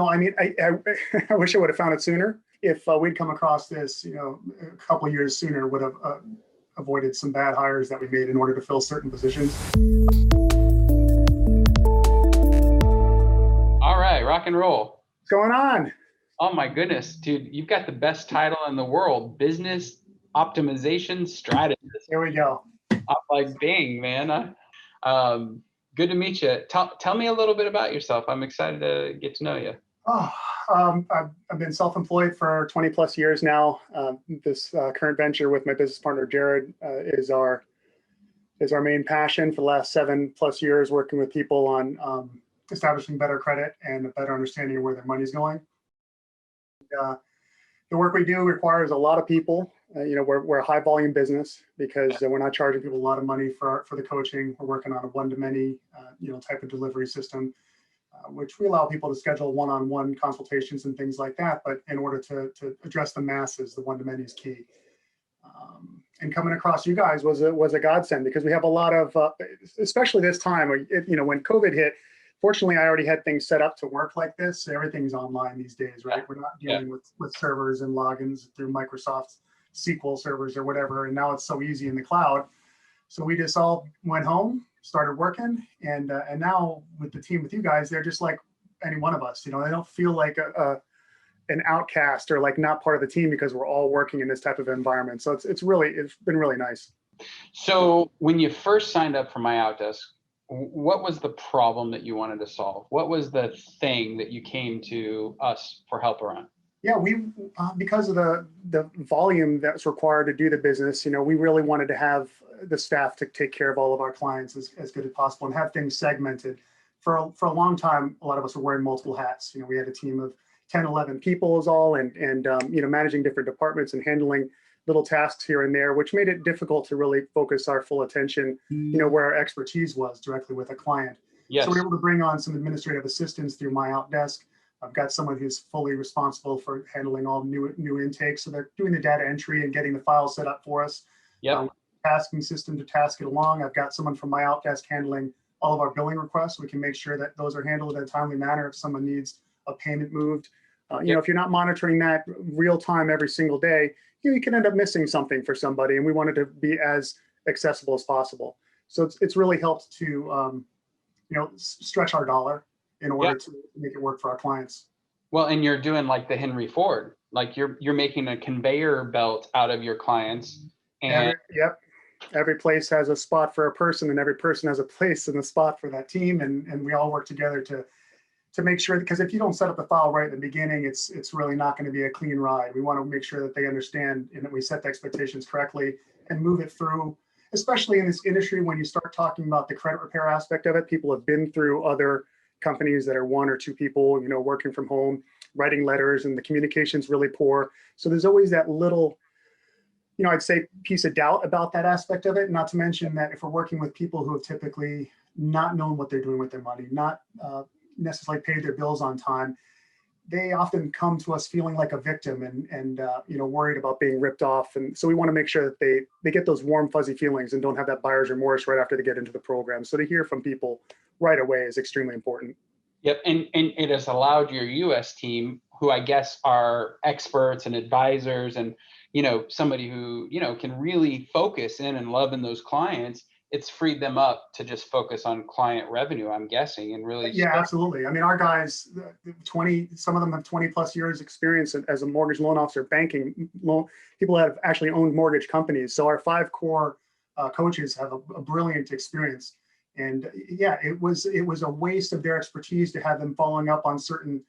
I wish I would have found it sooner. If we'd come across this, a couple of years sooner, would have avoided some bad hires that we made in order to fill certain positions. All right, rock and roll. What's going on? Oh my goodness, dude, you've got the best title in the world, business optimization strategist. Here we go. I'm like, dang, man. Good to meet you. Tell me a little bit about yourself. I'm excited to get to know you. I've been self-employed for 20 plus years now. This current venture with my business partner, Jared, is our main passion for the last 7+ years, working with people on establishing better credit and a better understanding of where their money's going. The work we do requires a lot of people. We're a high volume business because we're not charging people a lot of money for the coaching. We're working on a one-to-many type of delivery system, which we allow people to schedule one-on-one consultations and things like that. But in order to address the masses, the one-to-many is key. And coming across you guys was a godsend because we have a lot of, especially this time, when COVID hit. Fortunately, I already had things set up to work like this. So everything's online these days, right? We're not dealing with servers and logins through Microsoft SQL servers or whatever. And now it's so easy in the cloud. So we just all went home, started working, and now with the team with you guys, they're just like any one of us. They don't feel like an outcast or like not part of the team because we're all working in this type of environment. So it's been really nice. So when you first signed up for MyOutDesk, what was the problem that you wanted to solve? What was the thing that you came to us for help around? Yeah, we because of the volume that's required to do the business, we really wanted to have the staff to take care of all of our clients as good as possible and have things segmented. For a long time, a lot of us were wearing multiple hats. We had a team of 10, 11 people is all, and managing different departments and handling little tasks here and there, which made it difficult to really focus our full attention, where our expertise was directly with a client. Yes. So we were able to bring on some administrative assistants through MyOutDesk. I've got someone who's fully responsible for handling all new intakes. So they're doing the data entry and getting the files set up for us. Yep. Tasking system to task it along. I've got someone from MyOutDesk handling all of our billing requests. We can make sure that those are handled in a timely manner if someone needs a payment moved. If you're not monitoring that real time every single day, you can end up missing something for somebody, and we wanted to be as accessible as possible. So it's really helped to stretch our dollar in order to make it work for our clients. Well, and you're doing like the Henry Ford, like you're making a conveyor belt out of your clients. And every place has a spot for a person, and every person has a place and a spot for that team, and we all work together to make sure, because if you don't set up the file right at the beginning, it's really not going to be a clean ride. We want to make sure that they understand and that we set the expectations correctly and move it through, especially in this industry. When you start talking about the credit repair aspect of it, people have been through other companies that are one or two people, working from home, writing letters, and the communication's really poor. So there's always that little, I'd say piece of doubt about that aspect of it. Not to mention that if we're working with people who have typically not known what they're doing with their money, not necessarily paid their bills on time, they often come to us feeling like a victim and worried about being ripped off. And so we want to make sure that they get those warm, fuzzy feelings and don't have that buyer's remorse right after they get into the program. So to hear from people right away is extremely important. Yep, and it has allowed your US team, who I guess are experts and advisors and somebody who can really focus in and love in those clients. It's freed them up to just focus on client revenue, I'm guessing, and really. Yeah, absolutely. I mean, our guys, some of them have 20+ years experience as a mortgage loan officer, banking loan. People that have actually owned mortgage companies. So our 5 core coaches have a brilliant experience. And yeah, it was a waste of their expertise to have them following up on certain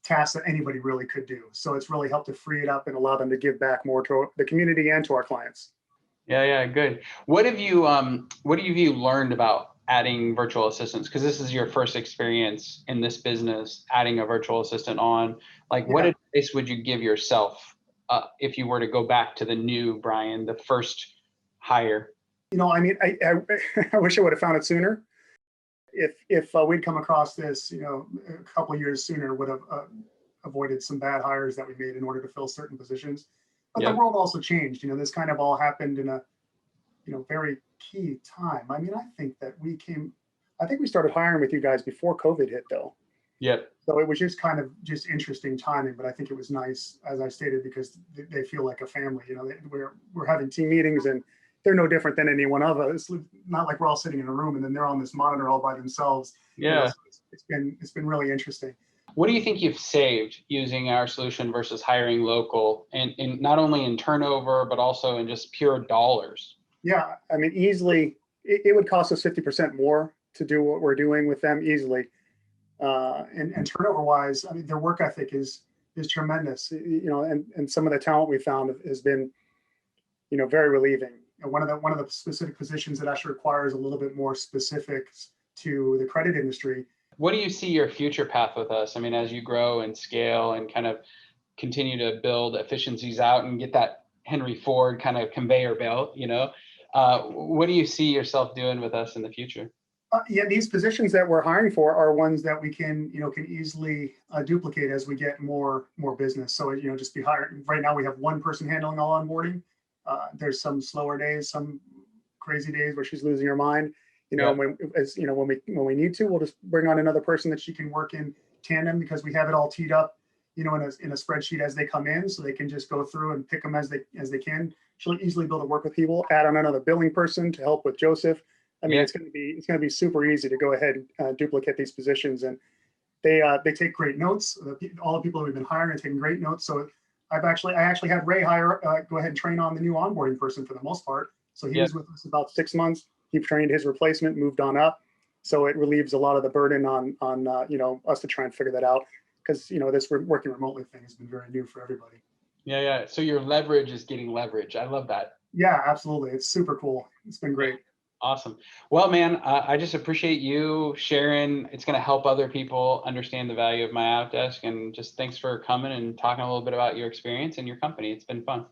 tasks that anybody really could do. So it's really helped to free it up and allow them to give back more to the community and to our clients. Yeah, good. What have you learned about adding virtual assistants? Because this is your first experience in this business, adding a virtual assistant on. What advice would you give yourself if you were to go back to the new Brian, the first hire? I wish I would have found it sooner. If we'd come across this, a couple of years sooner, would have avoided some bad hires that we made in order to fill certain positions. But the world also changed. This kind of all happened in a, very key time. I think we started hiring with you guys before COVID hit, though. Yep. So it was just kind of just interesting timing, but I think it was nice, as I stated, because they feel like a family. You know, we're having team meetings, and they're no different than any one of us. It's not like we're all sitting in a room and then they're on this monitor all by themselves. You know, Yeah. so it's been really interesting. What do you think you've saved using our solution versus hiring local, and not only in turnover, but also in just pure dollars? Yeah, I mean, easily it would cost us 50% more to do what we're doing with them easily. And turnover wise, I mean, their work ethic is tremendous. You know, and some of the talent we found has been, you know, very relieving. And one of the specific positions that actually requires a little bit more specifics to the credit industry. What do you see your future path with us? I mean, as you grow and scale and kind of continue to build efficiencies out and get that Henry Ford kind of conveyor belt, what do you see yourself doing with us in the future? Yeah, these positions that we're hiring for are ones that we can, you know, can easily duplicate as we get more business. So, you know, just be hired. Right now, we have one person handling all onboarding. There's some slower days, some crazy days where she's losing her mind. You know, Yeah. when we need to, we'll just bring on another person that she can work in tandem, because we have it all teed up, you know, in a spreadsheet as they come in, so they can just go through and pick them as they can. She'll easily be able to work with people. Add on another billing person to help with Joseph. I mean, Yeah. it's going to be super easy to go ahead and duplicate these positions, and they take great notes. All the people we've been hiring are taking great notes. So I actually had Ray go ahead and train on the new onboarding person for the most part. So he Yeah. was with us about 6 months. He trained his replacement, moved on up. So it relieves a lot of the burden on you know, us to try and figure that out, because, you know, this working remotely thing has been very new for everybody. Yeah. Yeah. So your leverage is getting leverage. I love that. Yeah, absolutely. It's super cool. It's been great. Awesome. Well, man, I just appreciate you sharing. It's going to help other people understand the value of MyOutDesk, and just thanks for coming and talking a little bit about your experience and your company. It's been fun.